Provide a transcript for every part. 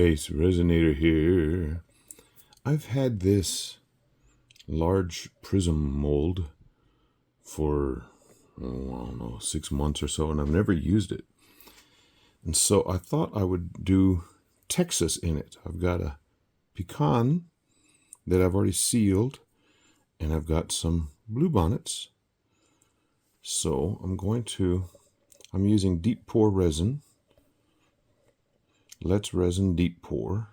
BassResinator here. I've had this large Prism mold for, I don't know, 6 months or so, and I've never used it. And so I thought I would do Texas in it. I've got a pecan that I've already sealed, and I've got some bluebonnets. So I'm using deep pour resin. Let's resin deep pour.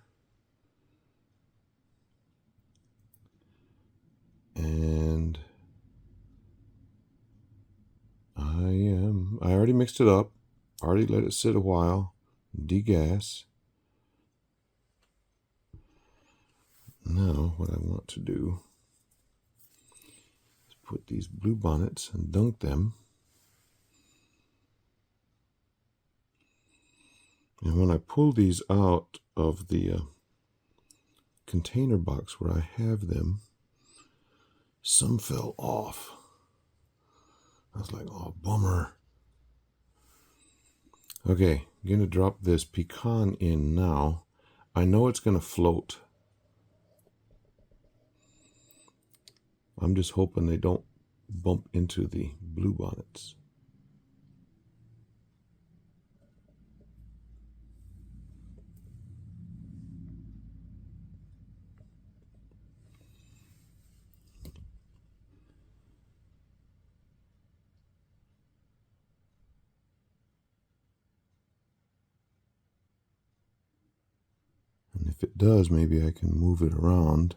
And I already mixed it up, already let it sit a while, degas. Now what I want to do is put these bluebonnets and dunk them. And when I pull these out of the container box where I have them, some fell off. I was like, oh, bummer. Okay, I'm going to drop this pecan in now. I know it's going to float. I'm just hoping they don't bump into the bluebonnets. And if it does, maybe I can move it around.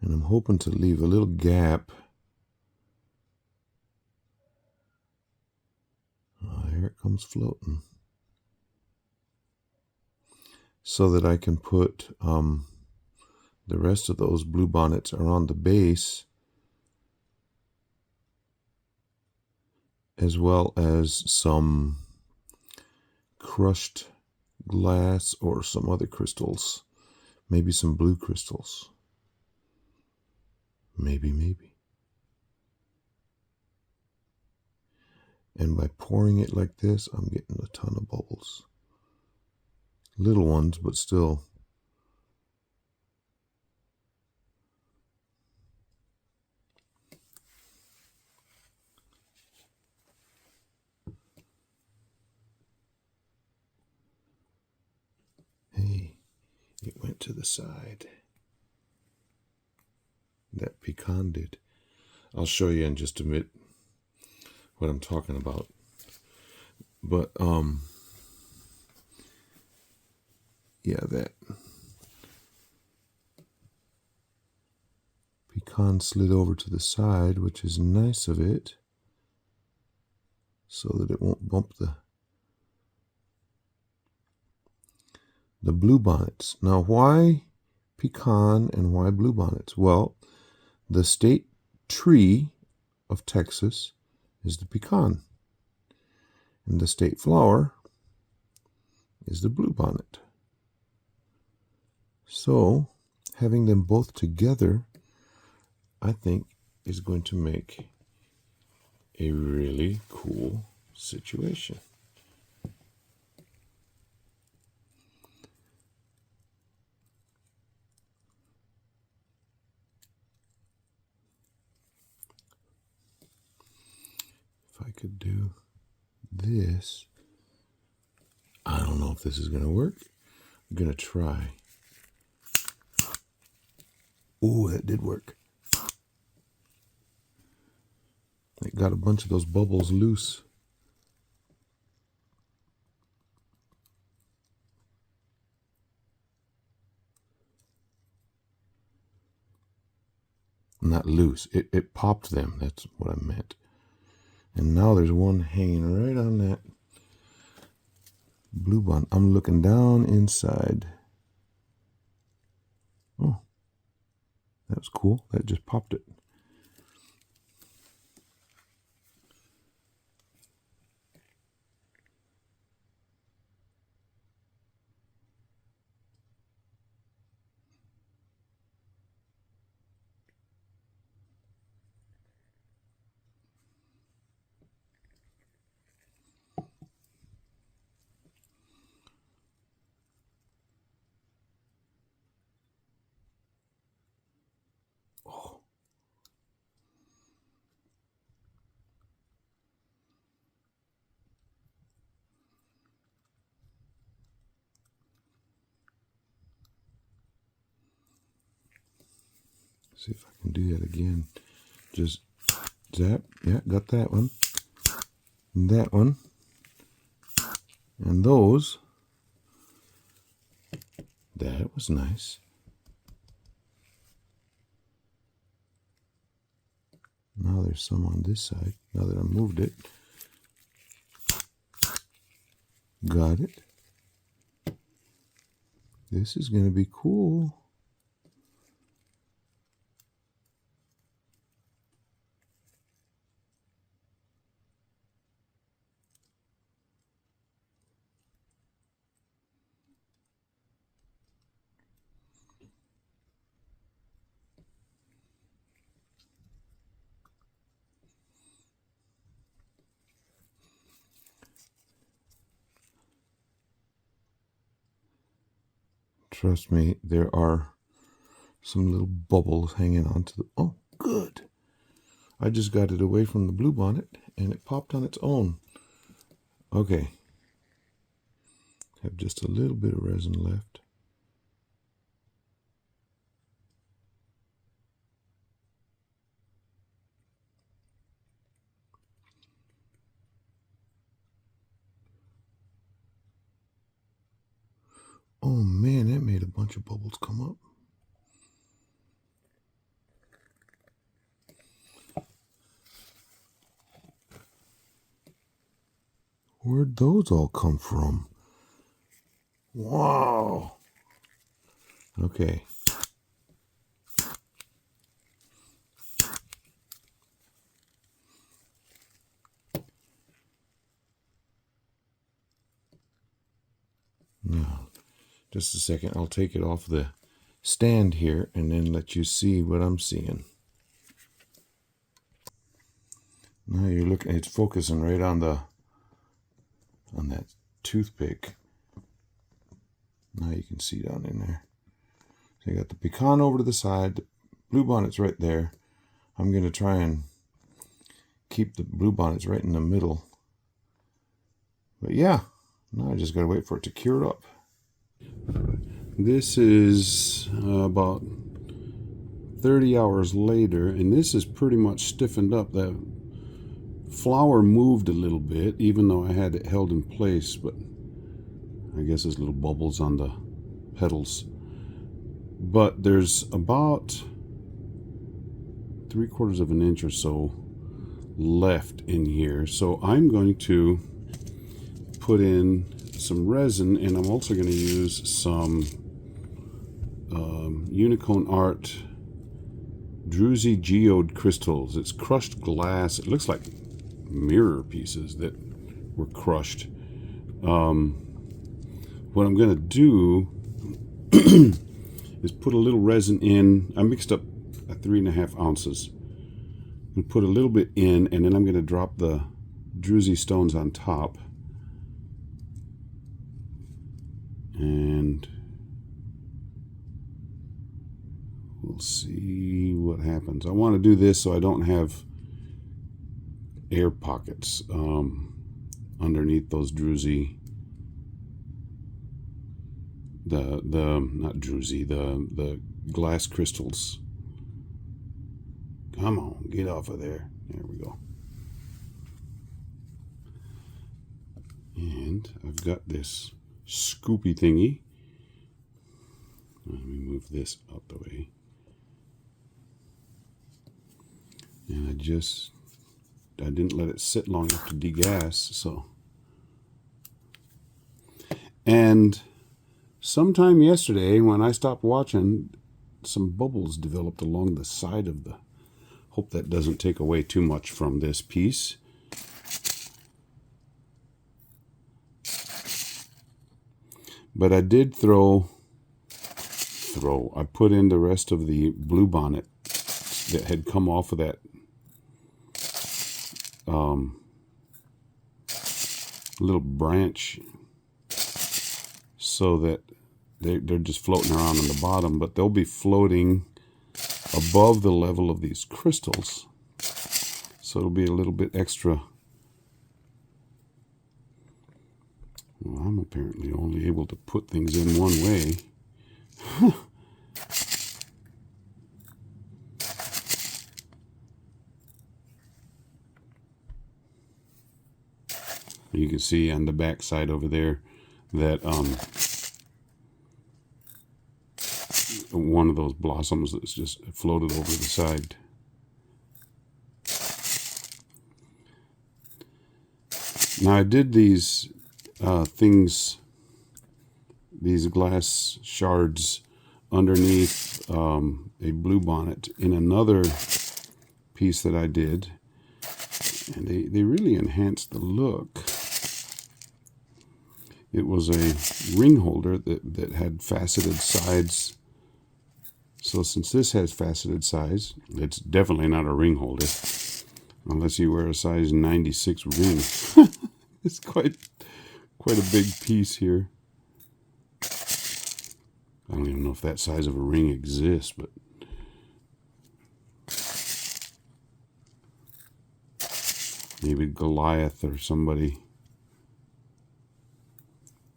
And I'm hoping to leave a little gap. Oh, here it comes floating. So that I can put the rest of those bluebonnets around the base, as well as some crushed glass or some other crystals, maybe some blue crystals. Maybe. And by pouring it like this, I'm getting a ton of bubbles. Little ones, but still. Hey, it went to the side. That pecan did. I'll show you in just a minute what I'm talking about. But yeah, that pecan slid over to the side, which is nice of it, so that it won't bump the bluebonnets. Now, why pecan and why bluebonnets? Well, the state tree of Texas is the pecan, and the state flower is the bluebonnet. So, having them both together, I think, is going to make a really cool situation. If I could do this, I don't know if this is going to work. I'm going to try. Oh, that did work. It got a bunch of those bubbles loose. Not loose. It popped them. That's what I meant. And now there's one hanging right on that bluebonnet. I'm looking down inside. Oh, that was cool. That just popped it. See if I can do that again. Just zap. Yeah, got that one. And that one. And those. That was nice. Now there's some on this side. Now that I moved it. Got it. This is going to be cool. Trust me, there are some little bubbles hanging onto the... Oh, good. I just got it away from the blue bonnet and it popped on its own. Okay. Have just a little bit of resin left. Oh man, that made a bunch of bubbles come up. Where'd those all come from? Wow. Okay. Now, just a second. I'll take it off the stand here and then let you see what I'm seeing. Now you're looking, it's focusing right on that toothpick. Now you can see down in there. So you got the pecan over to the side, the blue bonnet's right there. I'm going to try and keep the blue bonnets right in the middle. But yeah, now I just got to wait for it to cure up. This is about 30 hours later, and this is pretty much stiffened up. The flower moved a little bit, even though I had it held in place, but I guess there's little bubbles on the petals. But there's about 3/4 of an inch or so left in here. So I'm going to put in some resin, and I'm also going to use some Unicorn Art Druzy geode crystals. It's crushed glass. It looks like mirror pieces that were crushed. What I'm going to do is put a little resin in. I mixed up 3.5 ounces. And put a little bit in, and then I'm going to drop the druzy stones on top. And we'll see what happens. I want to do this so I don't have air pockets underneath those druzy. The glass crystals. Come on, get off of there. There we go. And I've got this scoopy thingy. Let me move this out the way. And I didn't let it sit long enough to degas, so. And sometime yesterday, when I stopped watching, some bubbles developed along the side of the... Hope that doesn't take away too much from this piece. But I did I put in the rest of the blue bonnet that had come off of that little branch, so that they're just floating around on the bottom, but they'll be floating above the level of these crystals, so it'll be a little bit extra. Well, I'm apparently only able to put things in one way. You can see on the back side over there that one of those blossoms that's just floated over the side. Now I did these things, these glass shards underneath a blue bonnet in another piece that I did, and they really enhanced the look. It was a ring holder that had faceted sides. So since this has faceted sides, it's definitely not a ring holder unless you wear a size 96 ring. It's quite a big piece here. I don't even know if that size of a ring exists, but maybe Goliath or somebody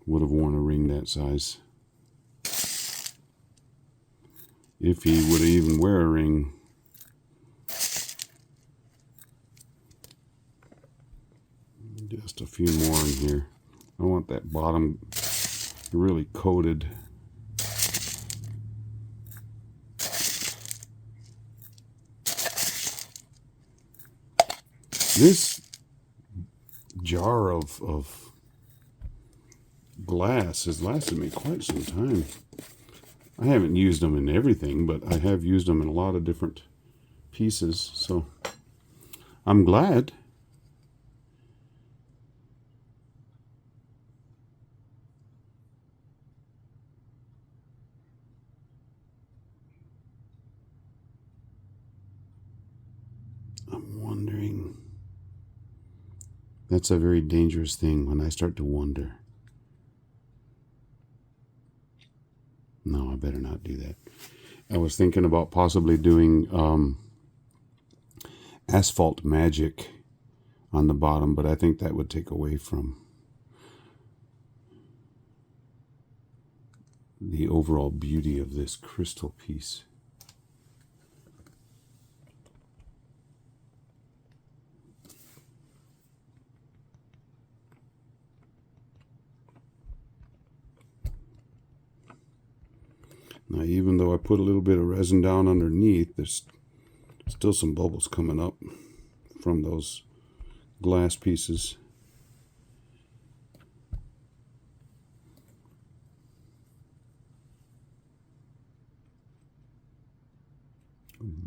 would have worn a ring that size. If he would even wear a ring. Just a few more in here. I want that bottom really coated. This jar of glass has lasted me quite some time. I haven't used them in everything, but I have used them in a lot of different pieces, so I'm glad. I'm wondering. That's a very dangerous thing when I start to wonder. No, I better not do that. I was thinking about possibly doing asphalt magic on the bottom, but I think that would take away from the overall beauty of this crystal piece. Now, even though I put a little bit of resin down underneath, there's still some bubbles coming up from those glass pieces.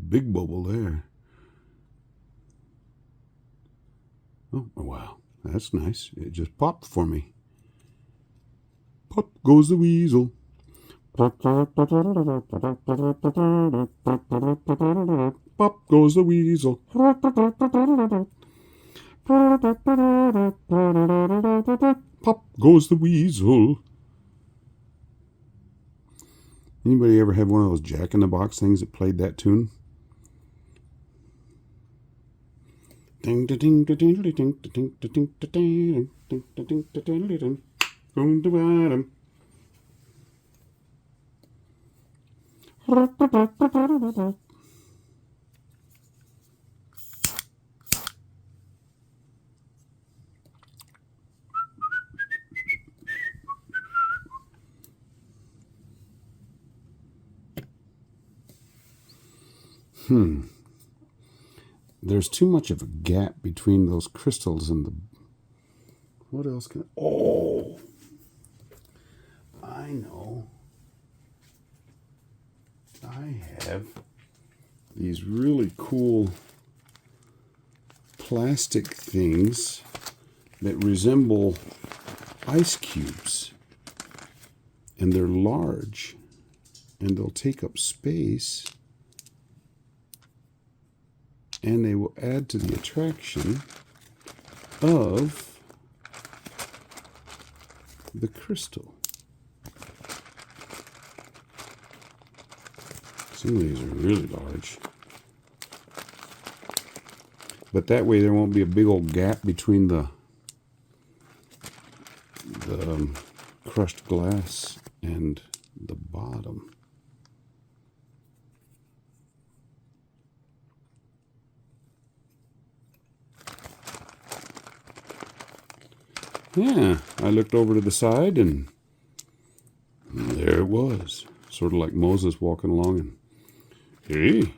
Big bubble there. Oh, wow. That's nice. It just popped for me. Pop goes the weasel. Pop goes the weasel. Pop goes the weasel. Anybody ever have one of those Jack in the Box things that played that tune? Ding ding ding ding ding ding ding ding ding ding ding ding. There's too much of a gap between those crystals and the... What else can... Oh! I know. I have these really cool plastic things that resemble ice cubes. And they're large. And they'll take up space. And they will add to the attraction of the crystal. Some of these are really large. But that way there won't be a big old gap between the crushed glass and the bottom. Yeah, I looked over to the side and there it was. Sort of like Moses walking along and, hey,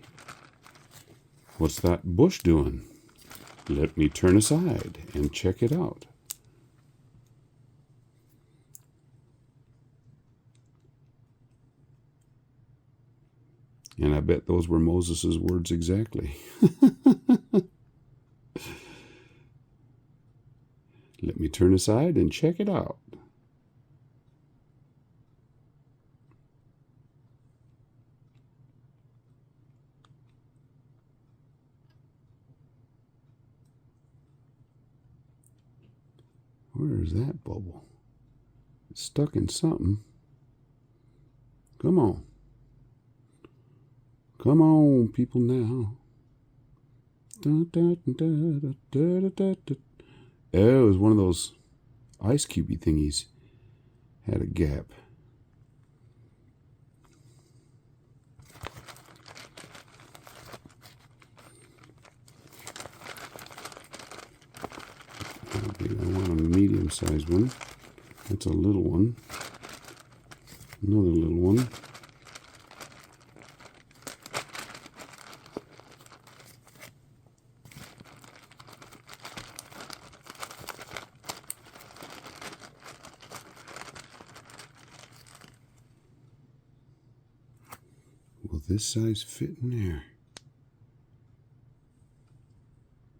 what's that bush doing? Let me turn aside and check it out. And I bet those were Moses' words exactly. Let me turn aside and check it out. Where is that bubble? It's stuck in something. Come on. Come on, people now. Oh, it was one of those ice cubey thingies. Had a gap. I want a medium-sized one. That's a little one. Another little one. Will this size fit in there?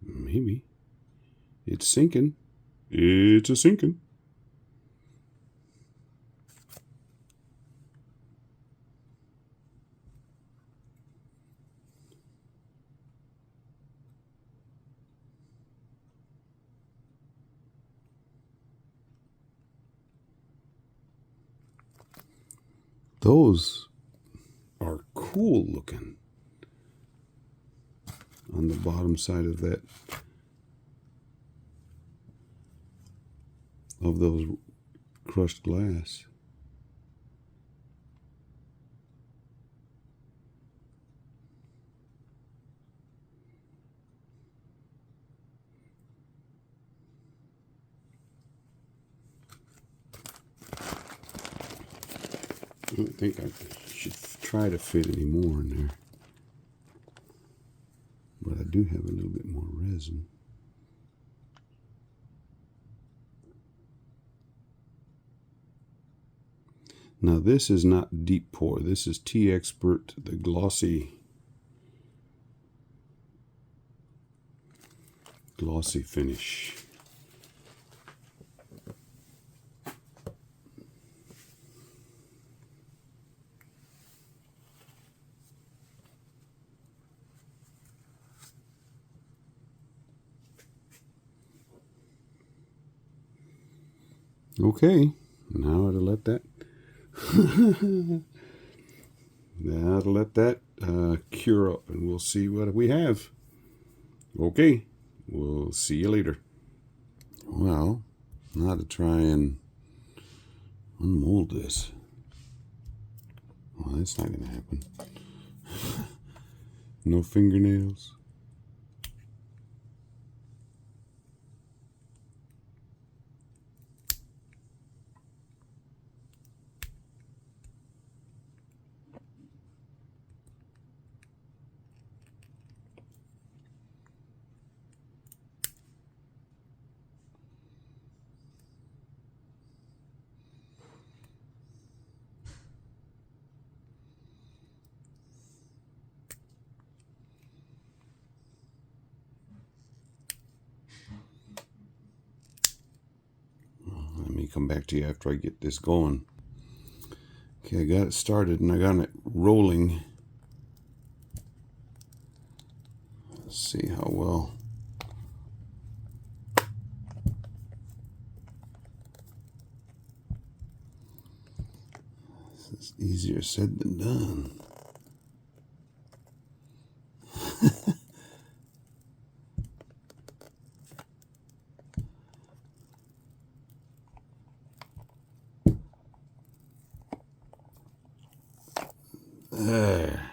Maybe. It's sinking. It's a sinking. Those are cool looking on the bottom side of that, of those crushed glass. I don't think I should try to fit any more in there. But I do have a little bit more resin. Now this is not deep pour. This is Tea Expert, the glossy finish. Okay, now to let that cure up, and we'll see what we have. Okay, we'll see you later. Well, now to try and unmold this. Well, that's not going to happen. No fingernails. Let me come back to you after I get this going. Okay, I got it started and I got it rolling. Let's see how well. This is easier said than done. There.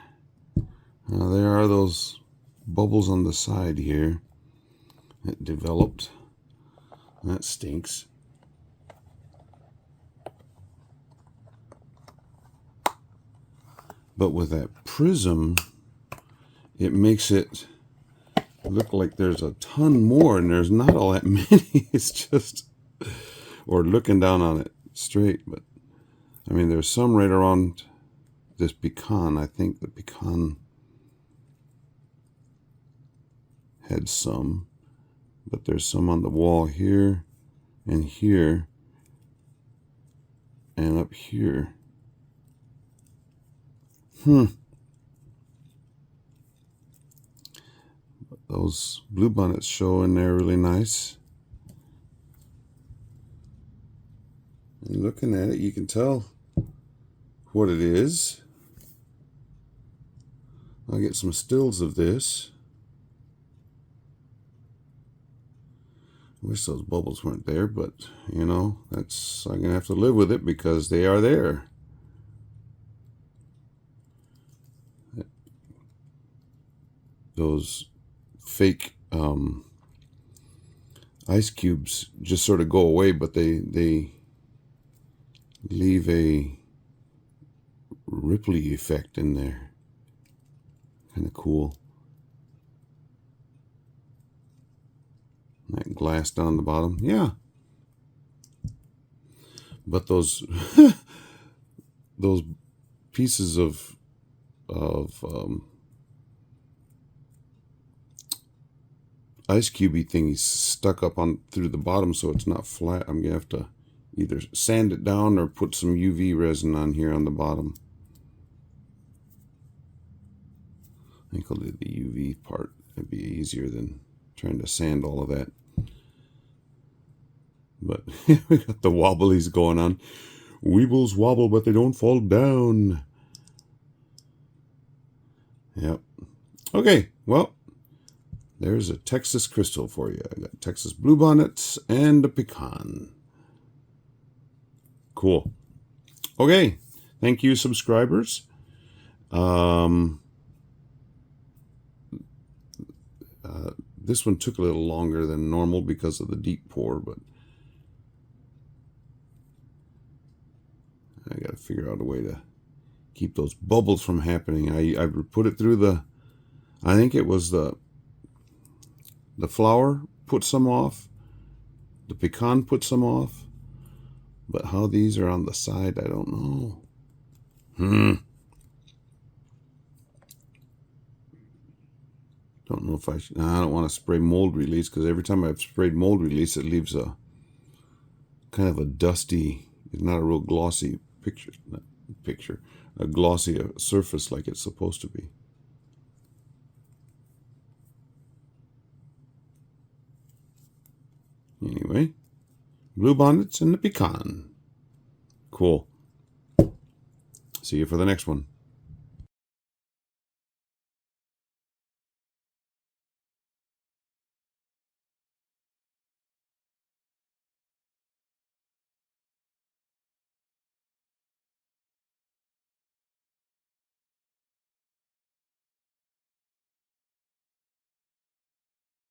Now there are those bubbles on the side here that developed. That stinks. But with that Prism, it makes it look like there's a ton more, and there's not all that many. It's just, or looking down on it straight, but I mean, there's some right around this pecan. I think the pecan had some, but there's some on the wall here and here and up here. Those blue bonnets show in there really nice. And looking at it, you can tell what it is. I'll get some stills of this. I wish those bubbles weren't there, but you know, I'm gonna have to live with it because they are there. Those fake ice cubes just sort of go away, but they leave a ripply effect in there. Kind of cool. That glass down the bottom, yeah. But those those pieces of ice cubey thingies stuck up on through the bottom, so it's not flat. I'm gonna have to either sand it down or put some UV resin on here on the bottom. I think I'll do the UV part. It'd be easier than trying to sand all of that. But we got the wobblies going on. Weebles wobble, but they don't fall down. Yep. Okay, well, there's a Texas crystal for you. I got Texas bluebonnets and a pecan. Cool. Okay, thank you, subscribers. This one took a little longer than normal because of the deep pour, but I got to figure out a way to keep those bubbles from happening. I put it through the, I think it was the flour put some off, the pecan put some off, but how these are on the side, I don't know. Don't know if I should. I don't want to spray mold release, because every time I've sprayed mold release, it leaves a kind of a dusty, it's not a real glossy a glossy surface like it's supposed to be. Anyway, bluebonnets and the pecan. Cool. See you for the next one.